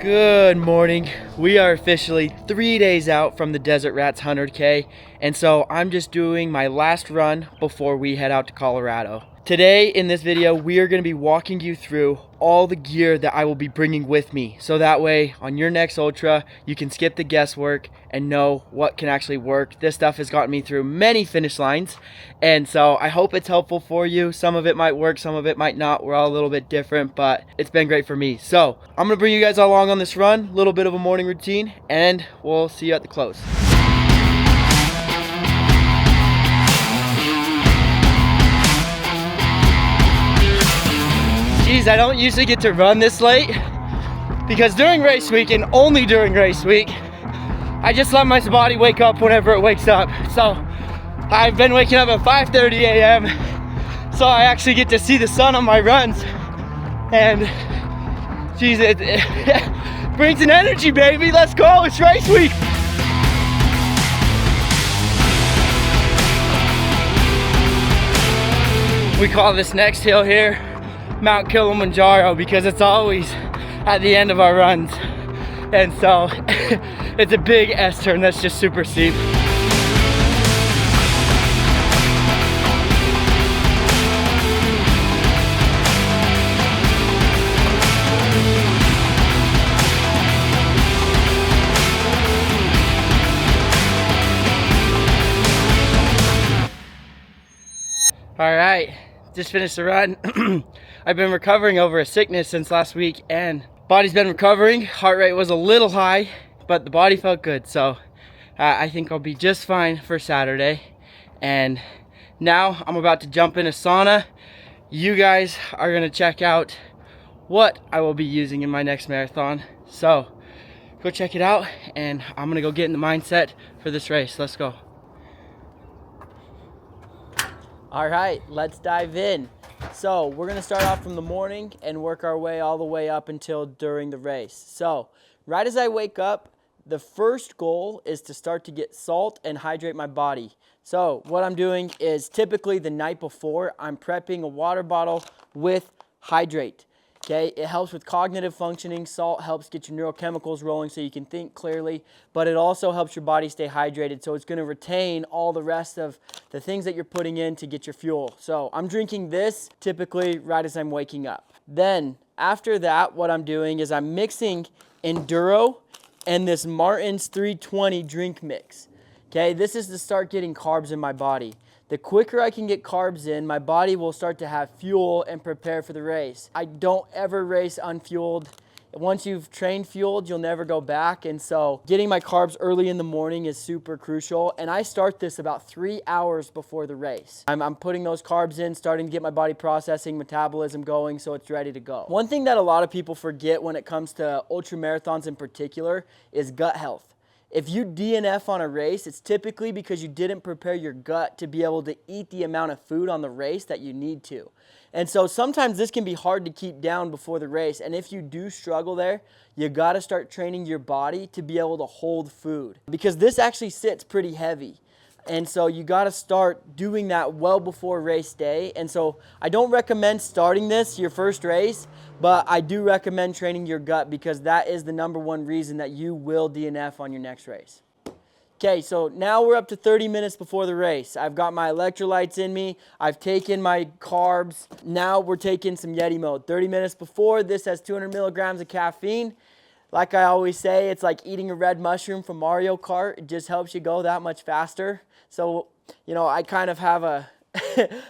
Good morning. We are officially 3 days out from the Desert Rats 100K, and so I'm just doing my last run before we head out to Colorado. Today in this video, we are going to be walking you through all the gear that I will be bringing with me, so that way on your next ultra, you can skip the guesswork and know what can actually work. This stuff has gotten me through many finish lines, and so I hope it's helpful for you. Some of it might work, some of it might not. We're all a little bit different, but it's been great for me. So I'm gonna bring you guys along on this run, a little bit of a morning routine, and we'll see you at the close. Geez, I don't usually get to run this late because during race week and only during race week, I just let my body wake up whenever it wakes up. So I've been waking up at 5:30 a.m. so I actually get to see the sun on my runs, and geez, it brings an energy, baby. Let's go, it's race week. We call this next hill here Mount Kilimanjaro because it's always at the end of our runs, and so it's a big S-turn that's just super steep. All right, just finished the run. I've been recovering over a sickness since last week, and body's been recovering. Heart rate was a little high, but the body felt good. So I think I'll be just fine for Saturday. And now I'm about to jump in a sauna. You guys are gonna check out what I will be using in my next marathon. So go check it out, and I'm gonna go get in the mindset for this race. Let's go. All right, let's dive in. So we're gonna start off from the morning and work our way all the way up until during the race. So right as I wake up, the first goal is to start to get salt and hydrate my body. So what I'm doing is typically the night before, I'm prepping a water bottle with hydrate. Okay, it helps with cognitive functioning. Salt helps get your neurochemicals rolling so you can think clearly, but it also helps your body stay hydrated. So it's gonna retain all the rest of the things that you're putting in to get your fuel. So I'm drinking this typically right as I'm waking up. Then after that, what I'm doing is I'm mixing Enduro and this Martin's 320 drink mix. Okay, this is to start getting carbs in my body. The quicker I can get carbs in, my body will start to have fuel and prepare for the race. I don't ever race unfueled. Once you've trained fueled, you'll never go back. And so getting my carbs early in the morning is super crucial. And I start this about 3 hours before the race. I'm putting those carbs in, starting to get my body processing, metabolism going, so it's ready to go. One thing that a lot of people forget when it comes to ultra marathons in particular is gut health. If you DNF on a race, it's typically because you didn't prepare your gut to be able to eat the amount of food on the race that you need to. And so sometimes this can be hard to keep down before the race. And if you do struggle there, you gotta start training your body to be able to hold food, because this actually sits pretty heavy. And so you gotta start doing that well before race day. And so I don't recommend starting this your first race, but I do recommend training your gut because that is the #1 reason that you will DNF on your next race. Okay, so now we're up to 30 minutes before the race. I've got my electrolytes in me. I've taken my carbs. Now we're taking some Yeti mode. 30 minutes before, this has 200 milligrams of caffeine. Like I always say, it's like eating a red mushroom from Mario Kart. It just helps you go that much faster. So, you know, I kind of have a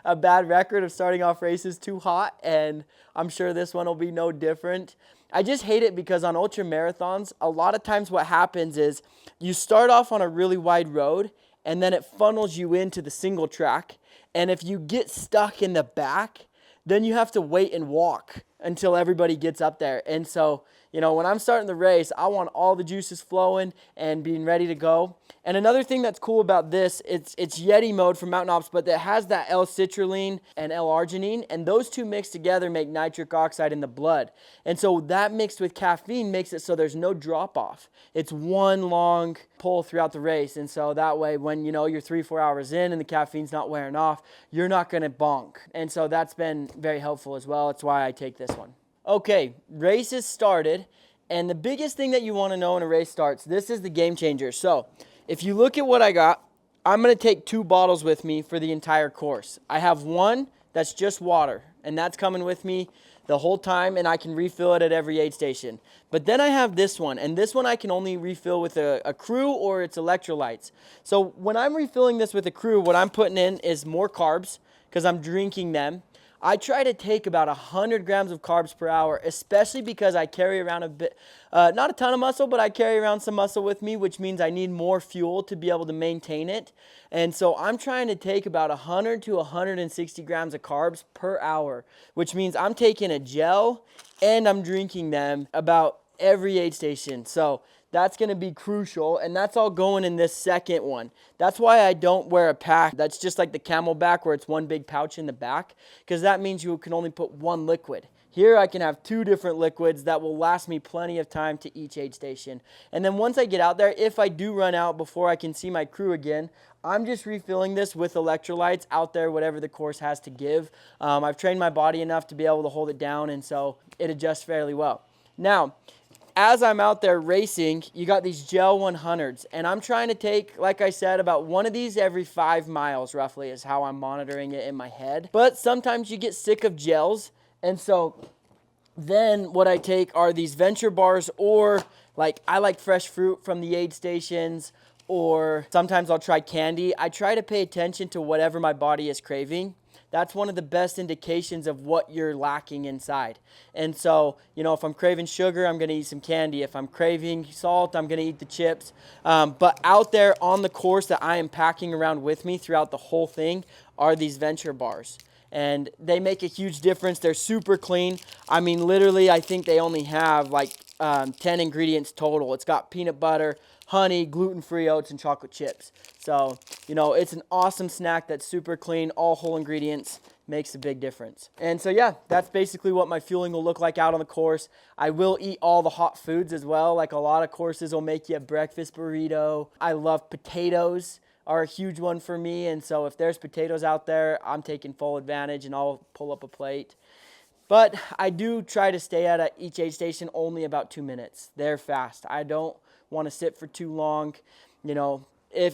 a bad record of starting off races too hot, and I'm sure this one will be no different. I just hate it because on ultra marathons, a lot of times what happens is you start off on a really wide road and then it funnels you into the single track. And if you get stuck in the back, then you have to wait and walk until everybody gets up there. And so, you know, when I'm starting the race, I want all the juices flowing and being ready to go. And another thing that's cool about this, it's Yeti mode from Mountain Ops, but it has that L-citrulline and L-arginine, and those two mixed together make nitric oxide in the blood. And so that mixed with caffeine makes it so there's no drop off. It's one long pull throughout the race. And so that way, when you know you're 3-4 hours in and the caffeine's not wearing off, you're not gonna bonk. And so that's been very helpful as well. That's why I take this one. Okay, race has started. And the biggest thing that you want to know when a race starts, this is the game changer. So if you look at what I got, I'm going to take 2 bottles with me for the entire course. I have one that's just water, and that's coming with me the whole time, and I can refill it at every aid station. But then I have this one, and this one I can only refill with a crew or its electrolytes. So when I'm refilling this with a crew, what I'm putting in is more carbs because I'm drinking them. I try to take about 100 grams of carbs per hour, especially because I carry around a bit, not a ton of muscle, but I carry around some muscle with me, which means I need more fuel to be able to maintain it. And so I'm trying to take about 100 to 160 grams of carbs per hour, which means I'm taking a gel and I'm drinking them about every aid station. So that's going to be crucial, and that's all going in this second one. That's why I don't wear a pack that's just like the Camelback where it's one big pouch in the back, because that means you can only put one liquid. Here I can have 2 different liquids that will last me plenty of time to each aid station. And then once I get out there, if I do run out before I can see my crew again, I'm just refilling this with electrolytes out there, whatever the course has to give. I've trained my body enough to be able to hold it down, and so it adjusts fairly well. Now, as I'm out there racing, you got these gel 100s, and I'm trying to take, like I said, about one of these every 5 miles roughly is how I'm monitoring it in my head. But sometimes you get sick of gels, and so then what I take are these Venture bars, or like I like fresh fruit from the aid stations, or sometimes I'll try candy. I try to pay attention to whatever my body is craving. That's one of the best indications of what you're lacking inside. And so, you know, if I'm craving sugar, I'm going to eat some candy. If I'm craving salt, I'm going to eat the chips. But out there on the course that I am packing around with me throughout the whole thing are these Venture bars. And they make a huge difference. They're super clean. I mean, literally, I think they only have like 10 ingredients total. It's got peanut butter, honey, gluten-free oats, and chocolate chips. So, you know, it's an awesome snack that's super clean, all whole ingredients, makes a big difference. And so, yeah, that's basically what my fueling will look like out on the course. I will eat all the hot foods as well. Like a lot of courses will make you a breakfast burrito. I love potatoes, are a huge one for me. And so if there's potatoes out there, I'm taking full advantage and I'll pull up a plate. But I do try to stay at each aid station only about 2 minutes. They're fast. I don't want to sit for too long. You know,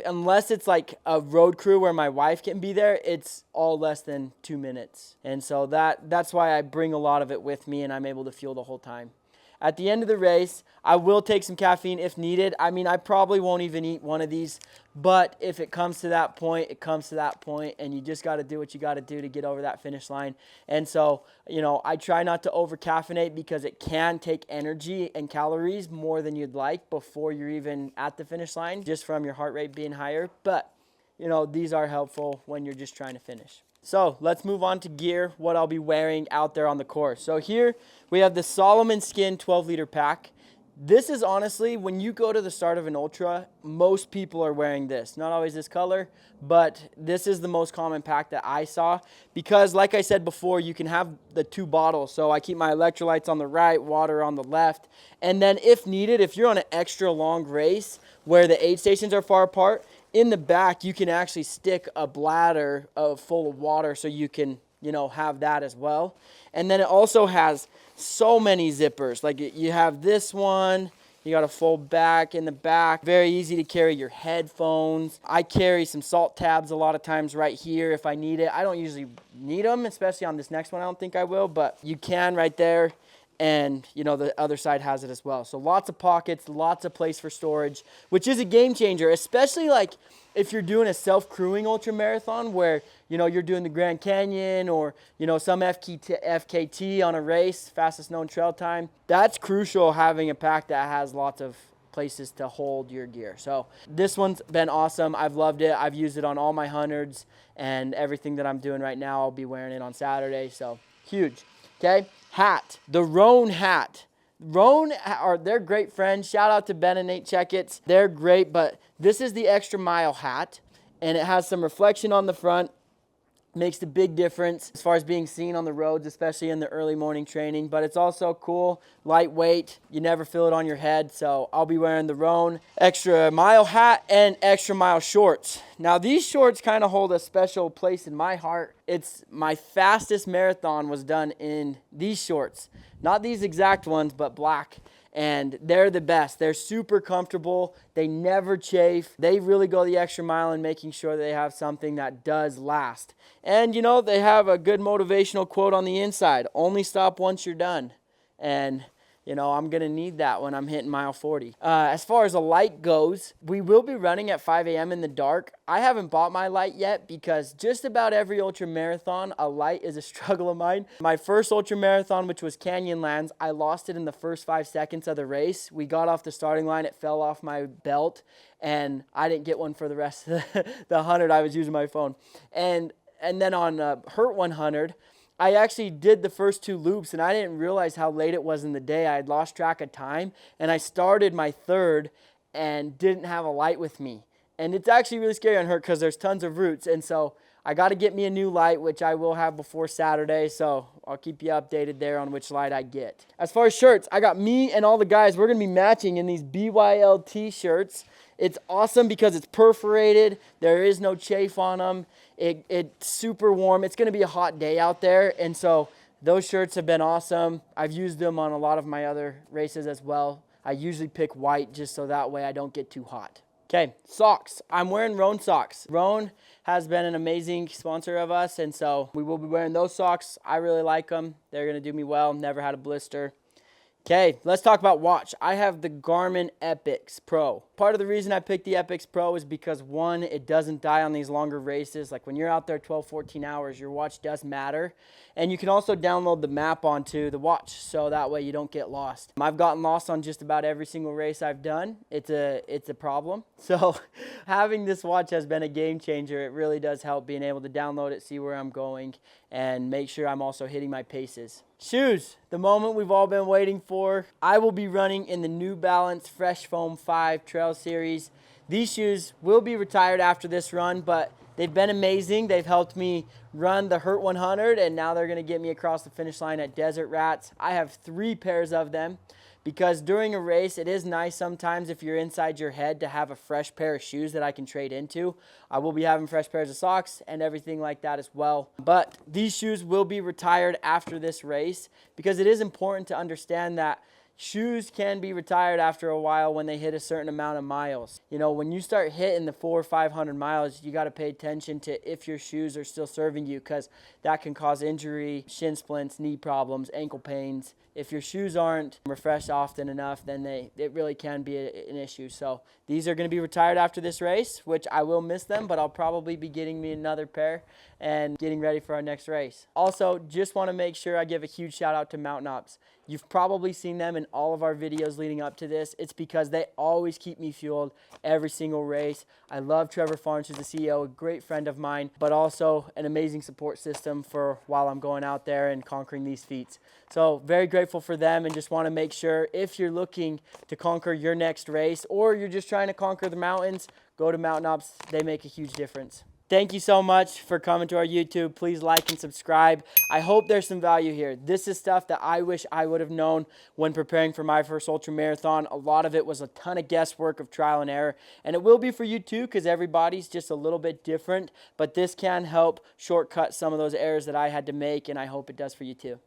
unless it's like a road crew where my wife can be there, it's all less than 2 minutes. And so that's why I bring a lot of it with me and I'm able to fuel the whole time. At the end of the race, I will take some caffeine if needed. I mean, I probably won't even eat one of these, but if it comes to that point, it comes to that point, and you just got to do what you got to do to get over that finish line. And so, you know, I try not to over-caffeinate because it can take energy and calories more than you'd like before you're even at the finish line, just from your heart rate being higher. But, you know, these are helpful when you're just trying to finish. So let's move on to gear, what I'll be wearing out there on the course. So here we have the Solomon Skin 12-liter pack. This is honestly, when you go to the start of an ultra, most people are wearing this. Not always this color, but this is the most common pack that I saw because, like I said before, you can have the 2 bottles. So I keep my electrolytes on the right, water on the left. And then if needed, if you're on an extra long race where the aid stations are far apart, in the back, you can actually stick a bladder full of water so you can, you know, have that as well. And then it also has so many zippers. Like you have this one, you got a full back in the back. Very easy to carry your headphones. I carry some salt tabs a lot of times right here if I need it. I don't usually need them, especially on this next one. I don't think I will, but you can right there. And, you know, the other side has it as well. So lots of pockets, lots of place for storage, which is a game changer, especially like if you're doing a self-crewing ultramarathon where, you know, you're doing the Grand Canyon or, you know, some FKT on a race, fastest known trail time. That's crucial, having a pack that has lots of places to hold your gear. So this one's been awesome. I've loved it. I've used it on all my hundreds, and everything that I'm doing right now, I'll be wearing it on Saturday. So huge. Okay. Hat, the Roan hat. Roan they're great friends. Shout out to Ben and Nate Checkets. They're great, but this is the Extra Mile hat, and it has some reflection on the front. Makes a big difference as far as being seen on the roads, especially in the early morning training. But it's also cool, lightweight. You never feel it on your head. So I'll be wearing the Roan Extra Mile hat and Extra Mile shorts. Now these shorts kind of hold a special place in my heart. It's my fastest marathon was done in these shorts. Not these exact ones, but black. and they're the best. They're super comfortable. They never chafe. They really go the extra mile in making sure they have something that does last. And you know, they have a good motivational quote on the inside: only stop once you're done. And you know, I'm going to need that when I'm hitting mile 40. As far as a light goes, we will be running at 5 a.m. in the dark. I haven't bought my light yet because just about every ultra marathon, a light is a struggle of mine. My first ultra marathon, which was Canyonlands, I lost it in the first 5 seconds of the race. We got off the starting line, it fell off my belt, and I didn't get one for the rest of the 100. I was using my phone. And then on Hurt 100, I actually did the first 2 loops, and I didn't realize how late it was in the day. I had lost track of time, and I started my third and didn't have a light with me. And it's actually really scary on Hurt because there's tons of routes, and so I got to get me a new light, which I will have before Saturday, so I'll keep you updated there on which light I get. As far as shirts, I got me and all the guys, we're going to be matching in these BYLT shirts. It's awesome because it's perforated. There is no chafe on them. It's super warm. It's going to be a hot day out there, and so those shirts have been awesome. I've used them on a lot of my other races as well. I usually pick white just so that way I don't get too hot. Okay, socks. I'm wearing Roan socks. Roan has been an amazing sponsor of us, and so we will be wearing those socks. I really like them. They're going to do me well. Never had a blister. Okay, let's talk about watch. I have the Garmin Epix Pro. Part of the reason I picked the Epix Pro is because, one, it doesn't die on these longer races. Like when you're out there 12, 14 hours, your watch does matter. And you can also download the map onto the watch, so that way you don't get lost. I've gotten lost on just about every single race I've done. It's a problem. So having this watch has been a game changer. It really does help being able to download it, see where I'm going, and make sure I'm also hitting my paces. Shoes, the moment we've all been waiting for. I will be running in the New Balance Fresh Foam 5 Trail Series. These shoes will be retired after this run, but they've been amazing. They've helped me run the Hurt 100, and now they're going to get me across the finish line at Desert Rats. I have 3 pairs of them because during a race, it is nice sometimes if you're inside your head to have a fresh pair of shoes that I can trade into. I will be having fresh pairs of socks and everything like that as well. But these shoes will be retired after this race because it is important to understand that shoes can be retired after a while when they hit a certain amount of miles. You know, when you start hitting the 400 or 500 miles, you got to pay attention to if your shoes are still serving you, because that can cause injury, shin splints, knee problems, ankle pains. If your shoes aren't refreshed often enough, then it really can be an issue. So these are going to be retired after this race, which I will miss them, but I'll probably be getting me another pair and getting ready for our next race. Also, just want to make sure I give a huge shout out to Mountain Ops. You've probably seen them in all of our videos leading up to this. It's because they always keep me fueled every single race. I love Trevor Farnes, who's the CEO, a great friend of mine, but also an amazing support system for while I'm going out there and conquering these feats. So very grateful for them, and just want to make sure if you're looking to conquer your next race or you're just trying to conquer the mountains, go to Mountain Ops. They make a huge difference. Thank you so much for coming to our YouTube. Please like and subscribe. I hope there's some value here. This is stuff that I wish I would have known when preparing for my first ultra marathon. A lot of it was a ton of guesswork of trial and error, and it will be for you too, because everybody's just a little bit different, but this can help shortcut some of those errors that I had to make, and I hope it does for you too.